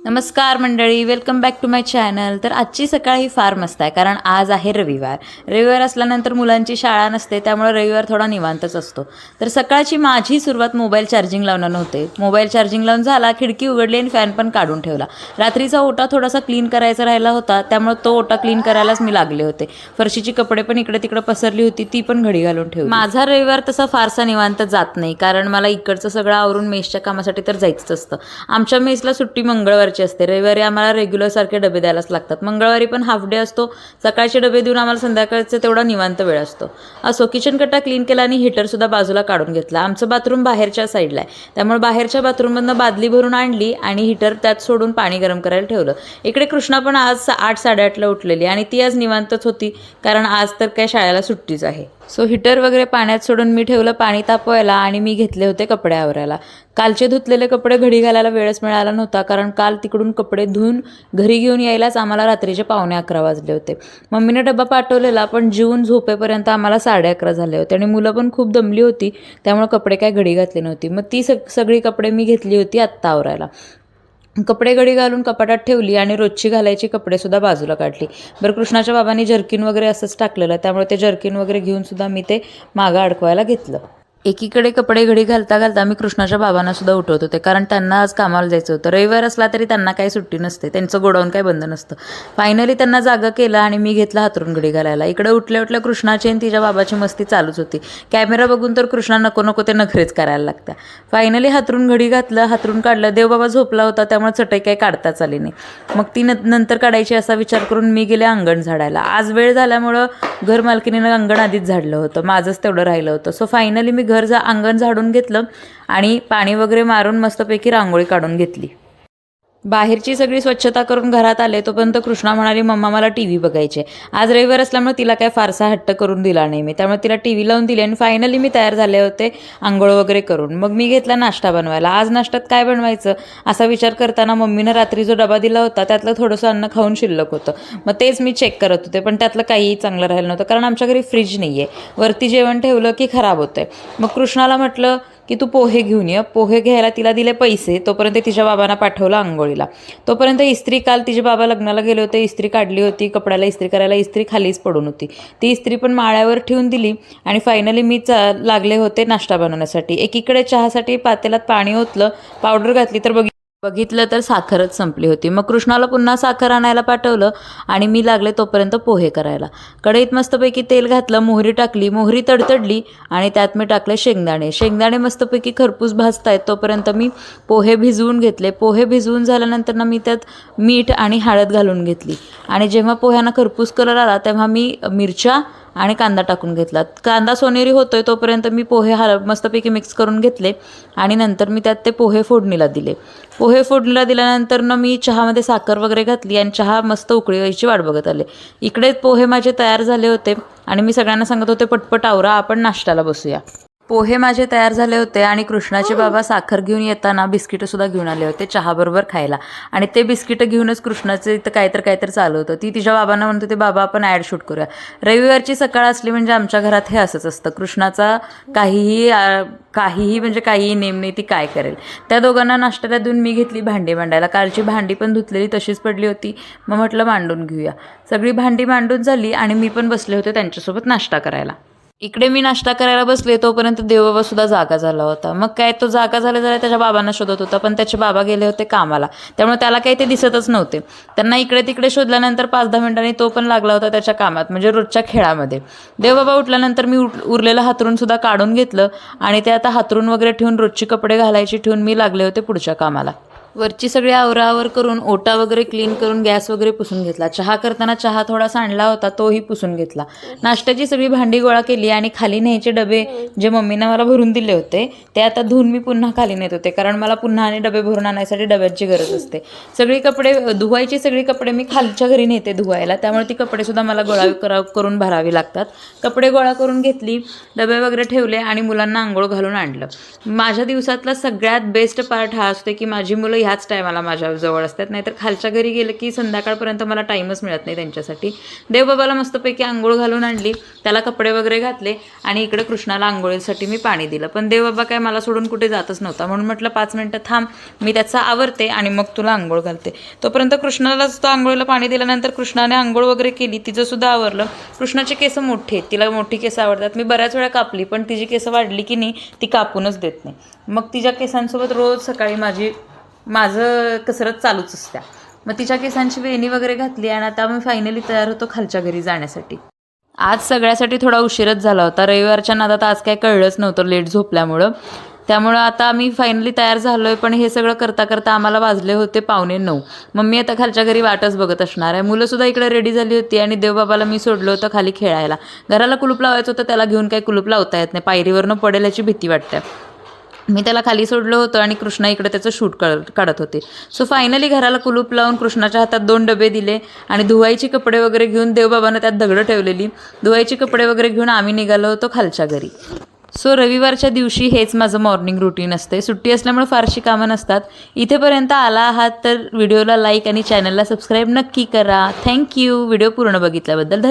नमस्कार मंडळी, welcome back to my channel. तर आजची सकाळ ही फार मस्त आहे, कारण आज आहे रविवार असल्यानंतर मुलांची शाळा नसते, त्यामुळे रविवार थोडा निवांतच असतो. तर सकाळची माझी सुरुवात मोबाईल चार्जिंग लावणं नव्हते. मोबाईल चार्जिंग लावून झाला, खिडकी उघडली आणि फॅन पण काढून ठेवला. रात्रीचा ओटा थोडासा क्लीन करायचा राहिला होता, त्यामुळे तो ओटा क्लीन करायलाच मी लागले होते. फरशीची कपडे पण इकडे तिकडे पसरली होती, ती पण घडी घालून ठेवली. माझा रविवार तसा फारसा निवांत जात नाही, कारण मला इकडचं सगळं आवरून मेसच्या कामासाठी तर जायचंच असतं. आमच्या मेसला सुट्टी मंगळवार असते. रविवारी आम्हाला रेग्युलर सारखे डबे द्यायलाच लागतात. मंगळवारी पण हाफ डे असतो. सकाळचे डबे देऊन आम्हाला संध्याकाळचे तेवढा निवांत वेळ असतो. असो, किचन कट्टा क्लीन केला आणि हीटर सुद्धा बाजूला काढून घेतला. आमचं बाथरूम बाहेरच्या साईडला आहे, त्यामुळे बाहेरच्या बाथरूममधनं बादली भरून आणली आणि हीटर त्यात सोडून पाणी गरम करायला ठेवलं. इकडे कृष्णा पण आज 8-8:30ला उठलेली आणि ती आज निवांतच होती, कारण आज तर काय शाळेला सुट्टीच आहे. सो हीटर वगैरे पाण्यात सोडून मी ठेवलं पाणी तापवायला आणि मी घेतले होते कपडे आवरायला. कालचे धुतलेले कपडे घडी घालायला वेळच मिळाला नव्हता, कारण काल तिकडून कपडे धुवून घरी घेऊन यायलाच आम्हाला रात्रीचे 11:45 वाजले होते. मम्मीने डबा पाठवलेला, पण जेवून झोपेपर्यंत आम्हाला 11:30 झाले होते आणि मुलं पण खूप दमली होती, त्यामुळे कपडे काय घडी घातली नव्हती. मग ती सगळी कपडे मी घेतली होती आत्ता आवरायला. कपडे घडी घालून कपाटात ठेवली आणि रोजची घालायची कपडेसुद्धा बाजूला काढली. बरं, कृष्णाच्या बाबांनी जर्किन वगैरे असंच टाकलेलं, त्यामुळे ते जर्किन वगैरे घेऊन सुद्धा मी ते मागं अडकवायला घेतलं. एकीकडे कपडे घडी घालता घालता मी कृष्णाच्या बाबांना सुद्धा उठवत होते, कारण त्यांना आज कामाला जायचं होतं. रविवार असला तरी त्यांना काही सुट्टी नसते, त्यांचं गोडाऊन काही बंद नसतं. फायनली त्यांना जागा केलं आणि मी घेतला हातरून घडी घालायला. इकडे उठल्या उठल्या कृष्णाची आणि तिच्या बाबाची मस्ती चालूच होती. कॅमेरा बघून तर कृष्णा नको नको ते नखरेच करायला लागत्या. फायनली हातरून घडी घातलं, हातरून काढलं. देवबाबा झोपला होता, त्यामुळे चटई काही काढताच आली नाही. मग ती नंतर काढायची असा विचार करून मी गेले अंगण झाडायला. आज वेळ झाल्यामुळं घर मालकीनीनं अंगण आधीच झाडलं होतं, माझंच तेवढं राहिलं होतं. सो फायनली मी अंगण झाडून घेतलं आणि पाणी वगैरे मारून मस्तपैकी रांगोळी काढून घेतली. बाहेरची सगळी स्वच्छता करून घरात आले तोपर्यंत कृष्णा म्हणाली, मम्मा मला टीव्ही बघायचे. आज रविवार असल्यामुळे तिला काय फारसा हट्ट करून दिला नाही मी, त्यामुळे तिला टीव्ही लावून दिली आणि फायनली मी तयार झाले होते आंघोळ वगैरे करून. मग मी घेतला नाश्ता बनवायला. आज नाश्त्यात काय बनवायचं असा विचार करताना मम्मीनं रात्री जो डबा दिला होता त्यातलं थोडंसं अन्न खाऊन शिल्लक होतं. मग तेच मी चेक करत होते, पण त्यातलं काहीही चांगलं राहिलं नव्हतं, कारण आमच्या घरी फ्रीज नाही आहे. वरती जेवण ठेवलं की खराब होतंय. मग कृष्णाला म्हटलं की तू पोहे घेऊन ये. पोहे घ्यायला तिला दिले पैसे, तोपर्यंत तिच्या बाबांना पाठवलं आंघोळीला. तोपर्यंत इस्त्री, काल तिचे बाबा लग्नाला गेले होते, इस्त्री काढली होती. कपड्याला इस्त्री करायला इस्त्री खालीच पडून होती, ती इस्त्री पण माळ्यावर ठेवून दिली आणि फायनली मी लागले होते नाश्ता बनवण्यासाठी. एकीकडे चहासाठी पातेल्यात पाणी ओतलं, पावडर घातली, तर बघितलं तर साखरच संपली होती. मग कृष्णाला पुन्हा साखर आणायला पाठवलं आणि मी लागले तोपर्यंत पोहे करायला. कढईत मस्तपैकी तेल घातलं, मोहरी टाकली, मोहरी तडतडली आणि त्यात मी टाकले शेंगदाणे मस्तपैकी खरपूस भाजतायत तोपर्यंत मी पोहे भिजवून घेतले. पोहे भिजवून झाल्यानंतर ना मी त्यात मीठ आणि हळद घालून घेतली आणि जेव्हा पोह्यांना खरपूस कलर आला तेव्हा मी मिरच्या आणि कांदा टाकून घेतला. कांदा सोनेरी होतोय तोपर्यंत मी पोहे मस्तपैकी मिक्स करून घेतले आणि नंतर मी त्यात ते पोहे फोडणीला दिले. पोहे फोडणीला दिल्यानंतर ना मी चहामध्ये साखर वगैरे घातली आणि चहा मस्त उकळी यायची वाट बघत आले. इकडे पोहे माझे तयार झाले होते आणि मी सगळ्यांना सांगत होते, पटपट आवरा, आपण नाश्त्याला बसूया. पोहे माझे तयार झाले होते आणि कृष्णाचे बाबा साखर घेऊन येताना बिस्किटंसुद्धा घेऊन आले होते चहाबरोबर खायला. आणि ते बिस्किटं घेऊनच कृष्णाचं इथं काहीतरी चालू होतं. ती तिच्या बाबांना म्हणत होते, बाबा आपण ॲड शूट करूया. रविवारची सकाळ असली म्हणजे आमच्या घरात हे असंच असतं. कृष्णाचा काहीही म्हणजे काहीही नेम नाही, ती काय करेल. त्या दोघांना नाश्त्याला देऊन मी घेतली भांडी मांडायला. कालची भांडी पण धुतलेली तशीच पडली होती, मग म्हटलं मांडून घेऊया. सगळी भांडी मांडून झाली आणि मी पण बसले होते त्यांच्यासोबत नाश्ता करायला. इकडे मी नाश्ता करायला बसले तोपर्यंत देवबाबा सुद्धा जागा झाला होता. मग काय, तो जागा झाला त्याच्या बाबांना शोधत होता, पण त्याचे बाबा गेले होते कामाला, त्यामुळे त्याला काही ते दिसतच नव्हते. त्यांना इकडे तिकडे शोधल्यानंतर 5-10 मिनिटांनी तो पण लागला होता त्याच्या कामात, म्हणजे रोजच्या खेळामध्ये. देवबाबा उठल्यानंतर मी उरलेलं हातरून सुद्धा काढून घेतलं आणि ते आता हातरून वगैरे ठेवून रोजची कपडे घालायची ठेवून मी लागले होते पुढच्या कामाला. वरची सगळी आवरावर करून ओटा वगैरे क्लीन करून गॅस वगैरे पुसून घेतला. चहा करताना चहा थोडा सांडला होता, तोही पुसून घेतला. नाश्त्याची सगळी भांडी गोळा केली आणि खाली न्यायचे डबे जे मम्मीनं मला भरून दिले होते ते आता धुवून मी पुन्हा खाली नेत होते, कारण मला पुन्हा आणि डबे भरून आणायसाठी डब्याची गरज असते. सगळी कपडे धुवायची, सगळी कपडे मी खालच्या घरी नेते धुवायला, त्यामुळे ती कपडेसुद्धा मला गोळा करून भरावी लागतात. कपडे गोळा करून घेतली, डबे वगैरे ठेवले आणि मुलांना आंघोळ घालून आणलं. माझ्या दिवसातला सगळ्यात बेस्ट पार्ट हा असतो की माझी मुलं ह्याच टायमाला माझ्या जवळ असतात, नाहीतर खालच्या घरी गेलं की संध्याकाळपर्यंत मला टाईमच मिळत नाही त्यांच्यासाठी. देवबाबाला मस्तपैकी आंघोळ घालून आणली, त्याला कपडे वगैरे घातले आणि इकडे कृष्णाला आंघोळीसाठी मी पाणी दिलं. पण देवबाबा काय मला सोडून कुठे जातच नव्हता, म्हणून म्हटलं 5 मिनटं थांब, मी त्याचा आवरते आणि मग तुला आंघोळ घालते. तोपर्यंत कृष्णालाच तो आंघोळीला पाणी दिल्यानंतर कृष्णाने आंघोळ वगैरे केली, तिचं सुद्धा आवरलं. कृष्णाचे केस मोठे आहेत, तिला मोठी केस आवडतात. मी बऱ्याच वेळा कापली, पण तिची केस वाढली की नाही ती कापूनच देत नाही. मग तिच्या केसांसोबत रोज सकाळी माझं कसरत चालूच असत्या. मग तिच्या केसांची वेणी वगैरे घातली आणि आता मी फायनली तयार होतो खालच्या घरी जाण्यासाठी. आज सगळ्यासाठी थोडा उशीरच झाला होता. रविवारच्या नादात आज काय कळलंच नव्हतं लेट झोपल्यामुळं. त्यामुळं आता आम्ही फायनली तयार झालो आहे. पण हे सगळं करता करता आम्हाला वाजले होते 8:45. मम्मी आता खालच्या घरी वाटच बघत असणार आहे. मुलंसुद्धा इकडे रेडी झाली होती आणि देवबाबाला मी सोडलं होतं खाली खेळायला. घराला कुलूप लावायचं होतं, त्याला घेऊन काही कुलूप लावता येत नाही, पायरीवरनं पडेल याची भीती वाटते. मी त्याला खाली सोडलं होतं आणि कृष्णा इकडे त्याचं शूट काढत होते. सो फायनली घराला कुलूप लावून कृष्णाच्या हातात 2 डबे दिले आणि धुवायचे कपडे वगैरे घेऊन, देवबाबानं त्यात दगडं ठेवलेली, धुवायचे कपडे वगैरे घेऊन आम्ही निघालो होतो खालच्या घरी. सो रविवारच्या दिवशी हेच माझं मॉर्निंग रुटीन असते. सुट्टी असल्यामुळे फारशी कामं नसतात. इथेपर्यंत आला आहात तर व्हिडिओला लाईक आणि चॅनलला सबस्क्राईब नक्की करा. थँक्यू व्हिडिओ पूर्ण बघितल्याबद्दल. धन्यवाद.